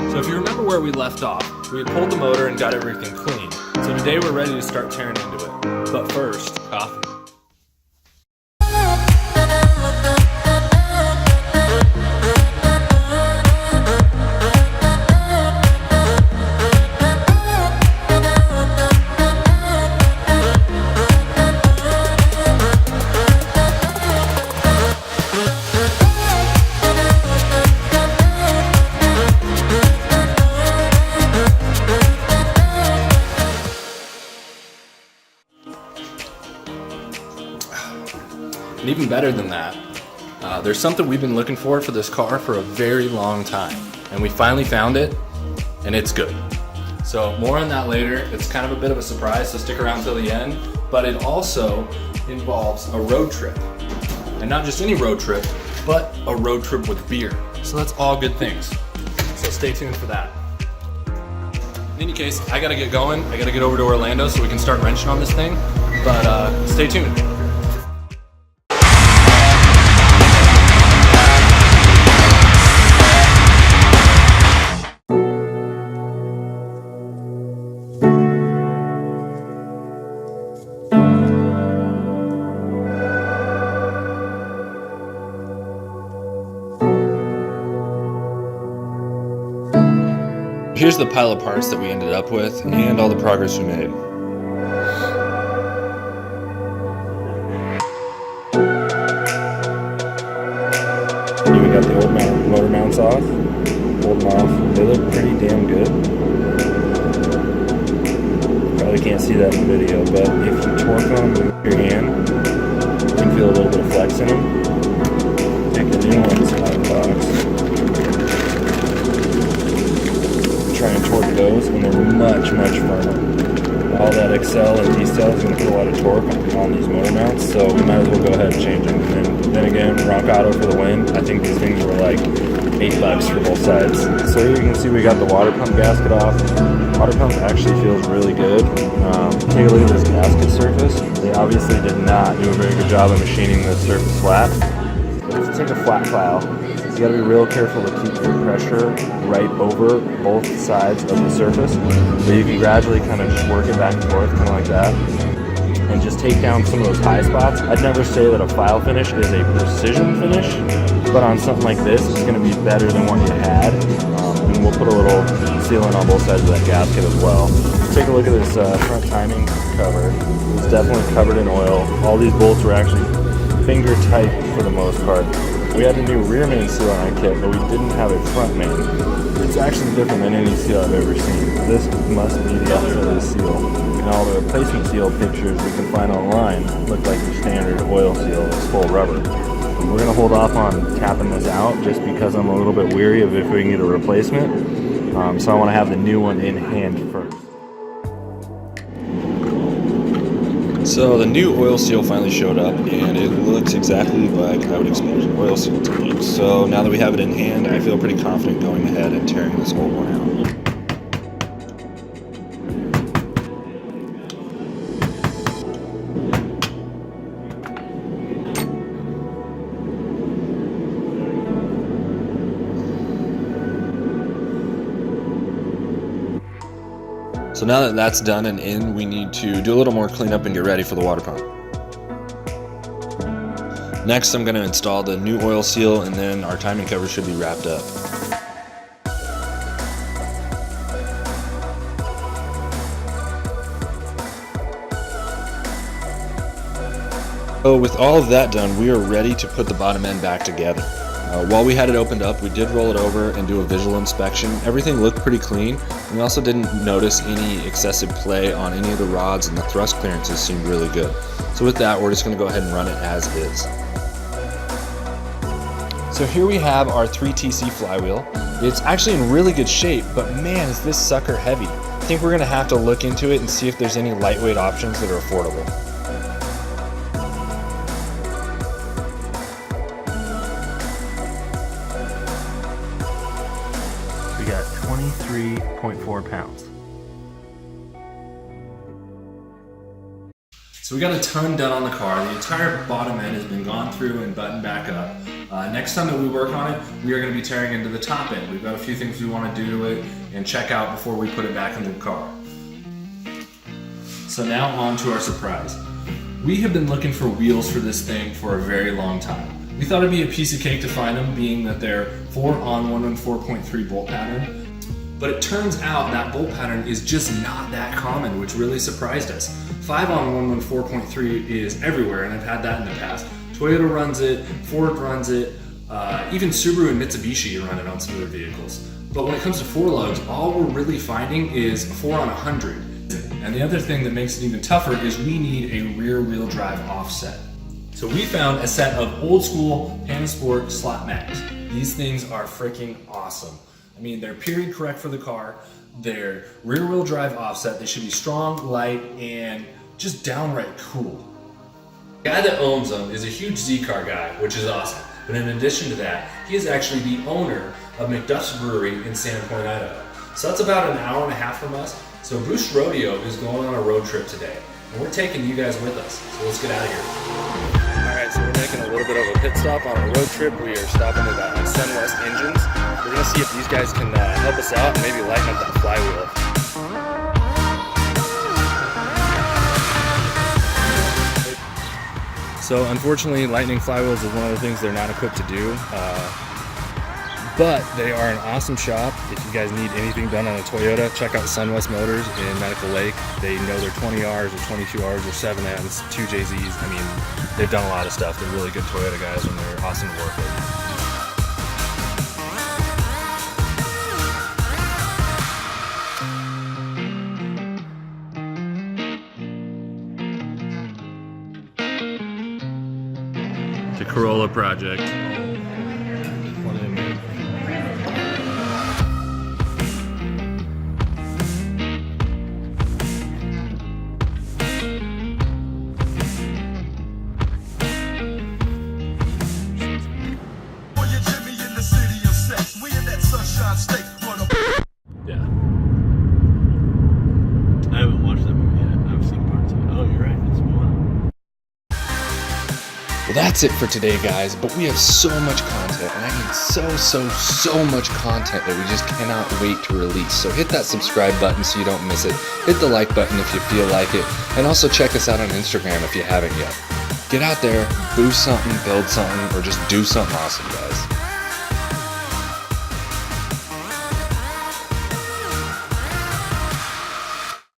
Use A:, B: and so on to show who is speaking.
A: So if you remember where we left off, we had pulled the motor and got everything clean. So today we're ready to start tearing into it. But first, coffee. And even better than that, there's something we've been looking for this car for a very long time. And we finally found it, and it's good. So more on that later. It's kind of a bit of a surprise, so stick around till the end. But it also involves a road trip. And not just any road trip, but a road trip with beer. So that's all good things. So stay tuned for that. In any case, I gotta get going. I gotta get over to Orlando so we can start wrenching on this thing. But stay tuned. Here's the pile of parts that we ended up with and all the progress we made.
B: We got the old motor mounts off, pulled them off. They look pretty damn good. Probably can't see that in the video, but if you torque them with your hand, you can feel a little bit of flex in them. Take the new ones out of the box. Try and torque those, and they're much firmer. All that accel and decel is going to put a lot of torque on these motor mounts, so we might as well go ahead and change them. And then again, Rock Auto for the win. I think these things were like $8 for both sides. So here you can see we got the water pump gasket off. Water pump actually feels really good. Take a look at this gasket surface. They obviously did not do a very good job of machining the surface flat. But if you take a flat file, you gotta be real careful to keep your pressure right over both sides of the surface. So you can gradually kind of just work it back and forth, kind of like that. And just take down some of those high spots. I'd never say that a file finish is a precision finish, but on something like this, it's gonna be better than what you had. And we'll put a little sealant on both sides of that gasket as well. Take a look at this front timing cover. It's definitely covered in oil. All these bolts were actually finger tight for the most part. We had a new rear main seal on our kit, but we didn't have a front main. It's actually different than any seal I've ever seen. This must be the outside of the seal. And all the replacement seal pictures we can find online look like your standard oil seal that's full rubber. And we're going to hold off on tapping this out just because I'm a little bit weary of if we can get a replacement. So I want to have the new one in hand first.
A: So the new oil seal finally showed up, and it looks exactly like I would expect an oil seal to look. So now that we have it in hand, I feel pretty confident going ahead and tearing this old one out. So now that that's done and in, we need to do a little more cleanup and get ready for the water pump. Next, I'm going to install the new oil seal, and then our timing cover should be wrapped up. So with all of that done, we are ready to put the bottom end back together. While we had it opened up, we did roll it over and do a visual inspection. Everything looked pretty clean. We also didn't notice any excessive play on any of the rods, and the thrust clearances seemed really good. So with that, we're just going to go ahead and run it as is. So here we have our 3TC flywheel. It's actually in really good shape, but man, is this sucker heavy. I think we're going to have to look into it and see if there's any lightweight options that are affordable.
B: We got 23.4 pounds.
A: So we got a ton done on the car. The entire bottom end has been gone through and buttoned back up. Next time that we work on it, we are going to be tearing into the top end. We've got a few things we want to do to it and check out before we put it back into the car. So now on to our surprise. We have been looking for wheels for this thing for a very long time. We thought it'd be a piece of cake to find them, being that they're 4-on-114.3 bolt pattern. But it turns out that bolt pattern is just not that common, which really surprised us. 5-on-114.3 is everywhere, and I've had that in the past. Toyota runs it, Ford runs it, even Subaru and Mitsubishi run it on some of their vehicles. But when it comes to 4-lugs, all we're really finding is 4-on-100. And the other thing that makes it even tougher is we need a rear wheel drive offset. So we found a set of old school Panasport slot mags. These things are freaking awesome. I mean, they're period correct for the car. They're rear wheel drive offset. They should be strong, light, and just downright cool. The guy that owns them is a huge Z-Car guy, which is awesome. But in addition to that, he is actually the owner of MickDuff's Brewery in Sand Point, Idaho. So that's about an hour and a half from us. So BoostRodeo is going on a road trip today, and we're taking you guys with us. So let's get out of here. Alright, so we're making a little bit of a pit stop on a road trip. We are stopping at SunWest Engines. We're going to see if these guys can help us out and maybe lighten up that flywheel. So unfortunately, lightning flywheels is one of the things they're not equipped to do. But they are an awesome shop. If you guys need anything done on a Toyota, check out SunWest Motors in Medical Lake. They know their 20Rs or 22Rs or 7Ms, 2JZs. I mean, they've done a lot of stuff. They're really good Toyota guys and they're awesome to work with. The Corolla project. Yeah.
C: I haven't watched that movie yet. I've seen parts of it. Oh, you're right. It's one.
B: Well, that's it for today, guys, but we have so much content, and I mean so much content that we just cannot wait to release. So hit that subscribe button so you don't miss it. Hit the like button if you feel like it, and also check us out on Instagram if you haven't yet. Get out there, boost something, build something, or just do something awesome, guys.